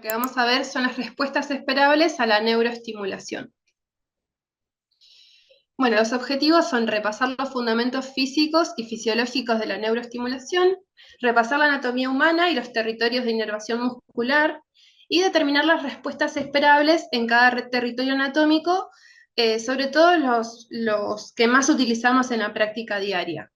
que vamos a ver son las respuestas esperables a la neuroestimulación. Bueno, los objetivos son repasar los fundamentos físicos y fisiológicos de la neuroestimulación, repasar la anatomía humana y los territorios de inervación muscular, y determinar las respuestas esperables en cada territorio anatómico, sobre todo los que más utilizamos en la práctica diaria.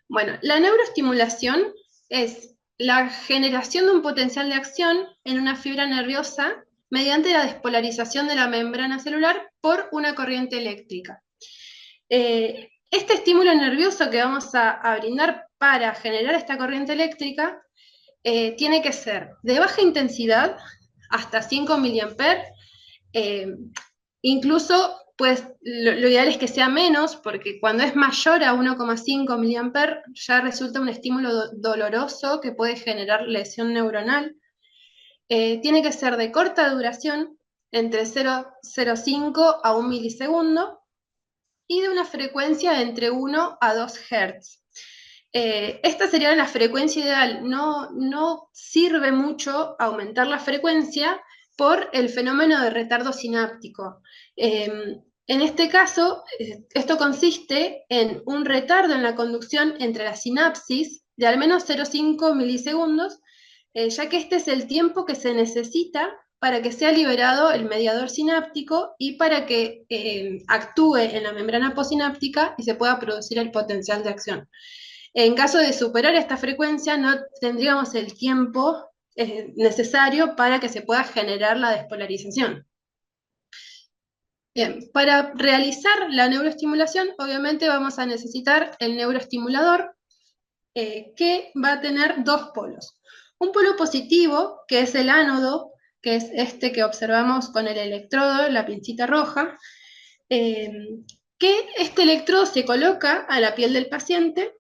Bueno, la neuroestimulación es la generación de un potencial de acción en una fibra nerviosa mediante la despolarización de la membrana celular por una corriente eléctrica. Este estímulo nervioso que vamos a brindar para generar esta corriente eléctrica tiene que ser de baja intensidad, hasta 5 miliamperes, incluso pues lo ideal es que sea menos, porque cuando es mayor a 1,5 miliamperes ya resulta un estímulo doloroso que puede generar lesión neuronal. Tiene que ser de corta duración, entre 0,05 a 1 milisegundo, y de una frecuencia de entre 1 a 2 Hz. Esta sería la frecuencia ideal. No sirve mucho aumentar la frecuencia por el fenómeno de retardo sináptico. En este caso, esto consiste en un retardo en la conducción entre la sinapsis de al menos 0,5 milisegundos, ya que este es el tiempo que se necesita para que sea liberado el mediador sináptico y para que actúe en la membrana postsináptica y se pueda producir el potencial de acción. En caso de superar esta frecuencia, no tendríamos el tiempo necesario para que se pueda generar la despolarización. Bien, para realizar la neuroestimulación, obviamente vamos a necesitar el neuroestimulador, que va a tener dos polos. Un polo positivo, que es el ánodo, que es este que observamos con el electrodo, la pincita roja, que este electrodo se coloca a la piel del paciente,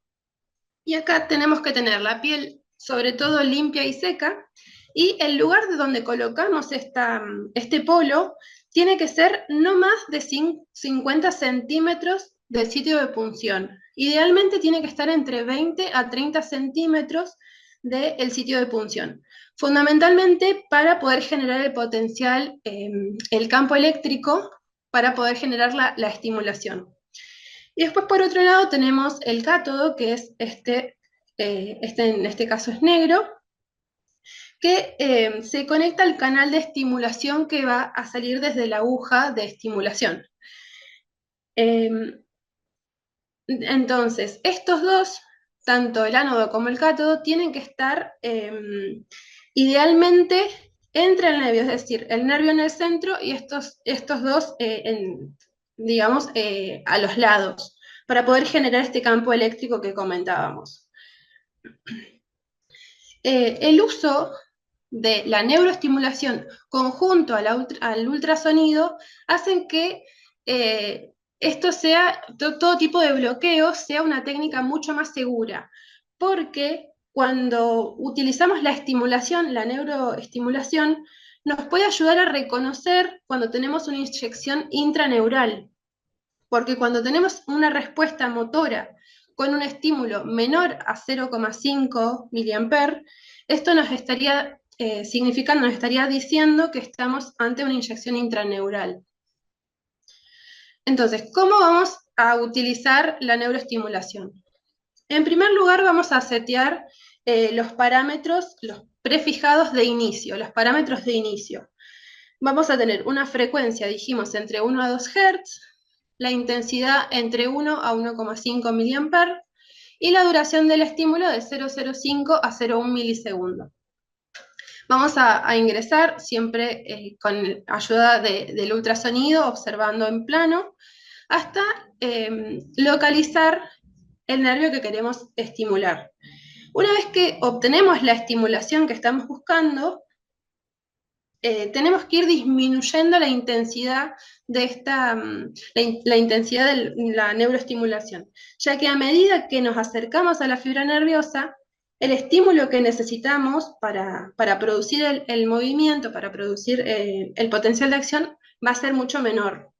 y acá tenemos que tener la piel sobre todo limpia y seca, y el lugar de donde colocamos este polo tiene que ser no más de 50 centímetros del sitio de punción. Idealmente tiene que estar entre 20 a 30 centímetros del sitio de punción. Fundamentalmente para poder generar el potencial, el campo eléctrico, para poder generar la estimulación. Y después, por otro lado, tenemos el cátodo, que es en este caso es negro, que se conecta al canal de estimulación que va a salir desde la aguja de estimulación. Entonces, estos dos, tanto el ánodo como el cátodo, tienen que estar idealmente entre el nervio, es decir, el nervio en el centro y estos dos, digamos, a los lados, para poder generar este campo eléctrico que comentábamos. El uso de la neuroestimulación conjunto al ultrasonido hacen que esto sea, todo tipo de bloqueo sea una técnica mucho más segura, porque cuando utilizamos la estimulación, la neuroestimulación, nos puede ayudar a reconocer cuando tenemos una inyección intraneural, porque cuando tenemos una respuesta motora con un estímulo menor a 0,5 miliamperes, esto nos estaría significando, nos estaría diciendo que estamos ante una inyección intraneural. Entonces, ¿cómo vamos a utilizar la neuroestimulación? En primer lugar, vamos a setear los parámetros, los prefijados de inicio, los parámetros de inicio. Vamos a tener una frecuencia, dijimos, entre 1 a 2 Hz, la intensidad entre 1 a 1,5 miliamperes y la duración del estímulo de 0,05 a 0,1 milisegundos. Vamos a ingresar siempre con ayuda del ultrasonido, observando en plano, hasta localizar el nervio que queremos estimular. Una vez que obtenemos la estimulación que estamos buscando, tenemos que ir disminuyendo la intensidad de la intensidad de la neuroestimulación, ya que a medida que nos acercamos a la fibra nerviosa, el estímulo que necesitamos para producir el movimiento, para producir el potencial de acción, va a ser mucho menor.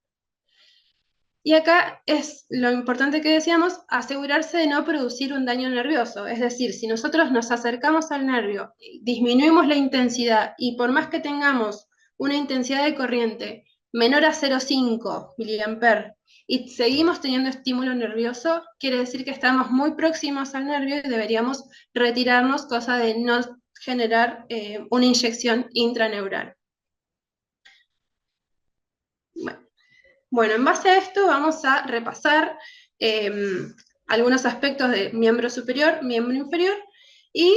Y acá es lo importante que decíamos, asegurarse de no producir un daño nervioso. Es decir, si nosotros nos acercamos al nervio, disminuimos la intensidad y por más que tengamos una intensidad de corriente menor a 0,5 miliamper y seguimos teniendo estímulo nervioso, quiere decir que estamos muy próximos al nervio y deberíamos retirarnos, cosa de no generar una inyección intraneural. Bueno, en base a esto vamos a repasar algunos aspectos de miembro superior, miembro inferior y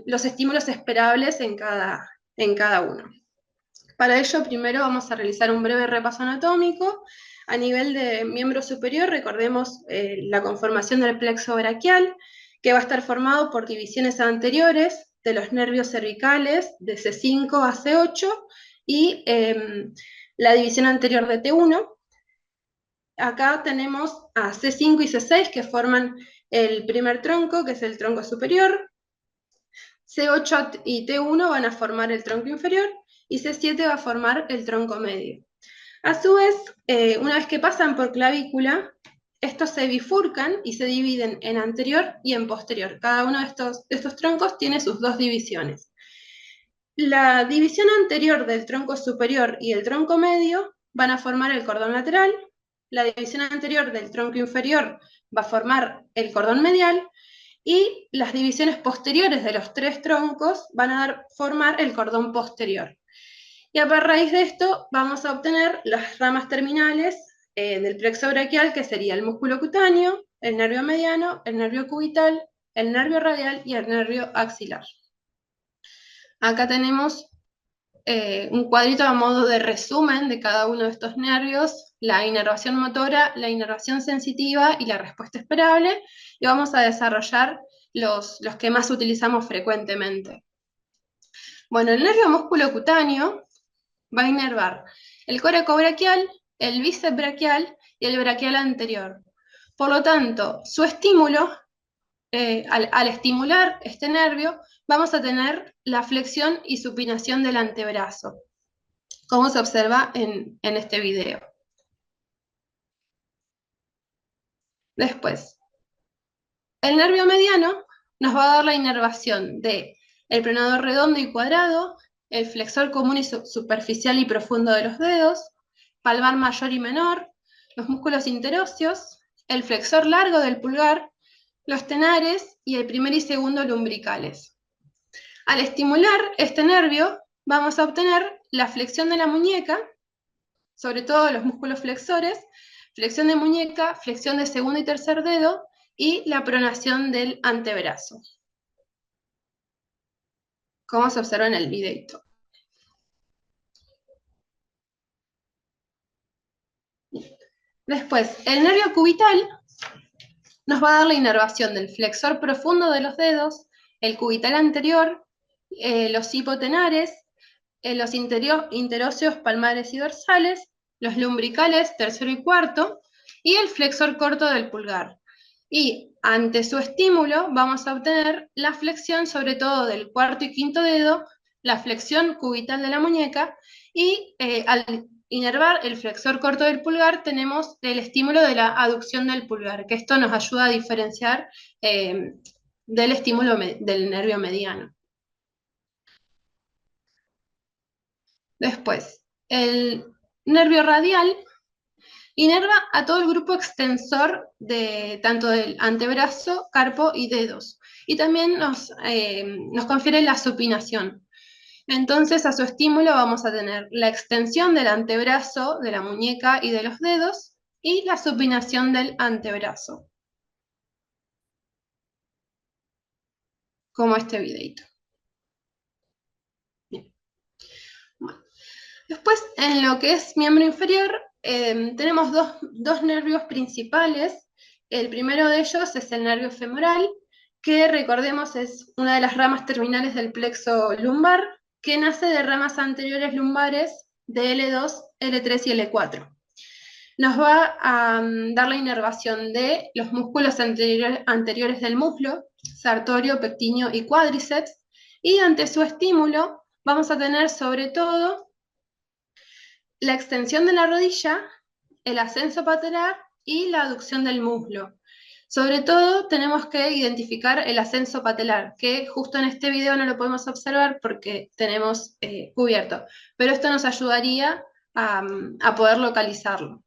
los estímulos esperables en cada uno. Para ello, primero vamos a realizar un breve repaso anatómico. A nivel de miembro superior, recordemos la conformación del plexo braquial, que va a estar formado por divisiones anteriores de los nervios cervicales de C5 a C8 y la división anterior de T1. Acá tenemos a C5 y C6 que forman el primer tronco, que es el tronco superior. C8 y T1 van a formar el tronco inferior y C7 va a formar el tronco medio. A su vez, una vez que pasan por clavícula, estos se bifurcan y se dividen en anterior y en posterior. Cada uno de estos troncos tiene sus dos divisiones. La división anterior del tronco superior y el tronco medio van a formar el cordón lateral. La división anterior del tronco inferior va a formar el cordón medial y las divisiones posteriores de los tres troncos van a formar el cordón posterior. Y a raíz de esto vamos a obtener las ramas terminales del plexo braquial, que sería el músculo cutáneo, el nervio mediano, el nervio cubital, el nervio radial y el nervio axilar. Acá tenemos un cuadrito a modo de resumen de cada uno de estos nervios, la inervación motora, la inervación sensitiva y la respuesta esperable, y vamos a desarrollar los que más utilizamos frecuentemente. Bueno, el nervio músculo cutáneo va a inervar el coracobraquial, el bíceps braquial y el braquial anterior. Por lo tanto, su estímulo, al estimular este nervio, vamos a tener la flexión y supinación del antebrazo, como se observa en este video. Después, el nervio mediano nos va a dar la inervación de el pronador redondo y cuadrado, el flexor común y superficial y profundo de los dedos, palmar mayor y menor, los músculos interóseos, el flexor largo del pulgar, los tenares y el primer y segundo lumbricales. Al estimular este nervio, vamos a obtener la flexión de la muñeca, sobre todo los músculos flexores, flexión de muñeca, flexión de segundo y tercer dedo, y la pronación del antebrazo, como se observa en el videito. Después, el nervio cubital nos va a dar la inervación del flexor profundo de los dedos, el cubital anterior, los hipotenares, los interóseos palmares y dorsales, los lumbricales tercero y cuarto, y el flexor corto del pulgar. Y ante su estímulo vamos a obtener la flexión sobre todo del cuarto y quinto dedo, la flexión cubital de la muñeca, y al inervar el flexor corto del pulgar tenemos el estímulo de la aducción del pulgar, que esto nos ayuda a diferenciar del estímulo del nervio mediano. Después, el nervio radial inerva a todo el grupo extensor tanto del antebrazo, carpo y dedos. Y también nos confiere la supinación. Entonces, a su estímulo vamos a tener la extensión del antebrazo, de la muñeca y de los dedos, y la supinación del antebrazo, como este videito. Bien. Bueno. Después, en lo que es miembro inferior, tenemos dos nervios principales. El primero de ellos es el nervio femoral, que recordemos es una de las ramas terminales del plexo lumbar, que nace de ramas anteriores lumbares de L2, L3 y L4. Nos va a dar la inervación de los músculos anteriores del muslo, sartorio, pectíneo y cuádriceps, y ante su estímulo vamos a tener sobre todo la extensión de la rodilla el ascenso patelar y la aducción del muslo. Sobre todo tenemos que identificar el ascenso patelar, que justo en este video no lo podemos observar porque tenemos cubierto, pero esto nos ayudaría a poder localizarlo.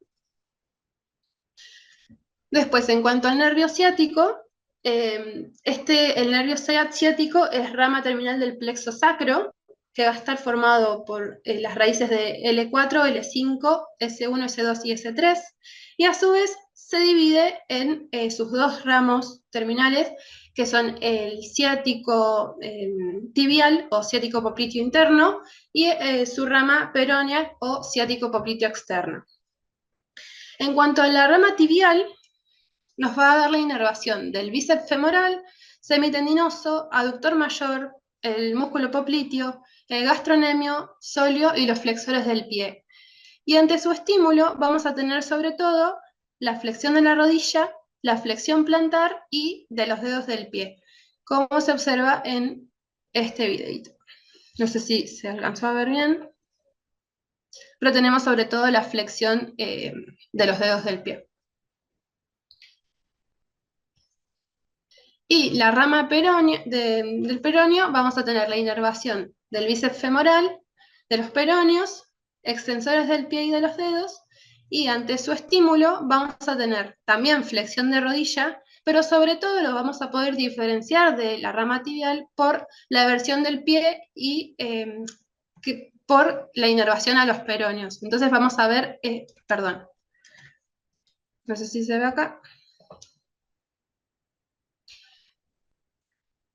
Después, en cuanto al nervio ciático, el nervio ciático es rama terminal del plexo sacro, que va a estar formado por las raíces de L4, L5, S1, S2 y S3, y a su vez se divide en sus dos ramos terminales, que son el ciático tibial o ciático popliteo interno y su rama peronea o ciático popliteo externo. En cuanto a la rama tibial, nos va a dar la inervación del bíceps femoral, semitendinoso, aductor mayor, el músculo popliteo, el gastrocnemio, sóleo y los flexores del pie. Y ante su estímulo vamos a tener sobre todo la flexión de la rodilla, la flexión plantar y de los dedos del pie, como se observa en este videito. No sé si se alcanzó a ver bien, pero tenemos sobre todo la flexión de los dedos del pie. Y la rama del peroneo vamos a tener la inervación del bíceps femoral, de los peroneos, extensores del pie y de los dedos, y ante su estímulo vamos a tener también flexión de rodilla, pero sobre todo lo vamos a poder diferenciar de la rama tibial por la eversión del pie y por la inervación a los peroneos. Entonces vamos a ver, perdón, no sé si se ve acá,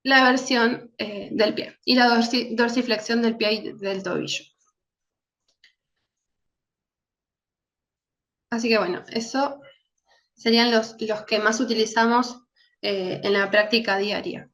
la versión del pie y la dorsiflexión del pie y del tobillo. Así que bueno, eso serían los que más utilizamos en la práctica diaria.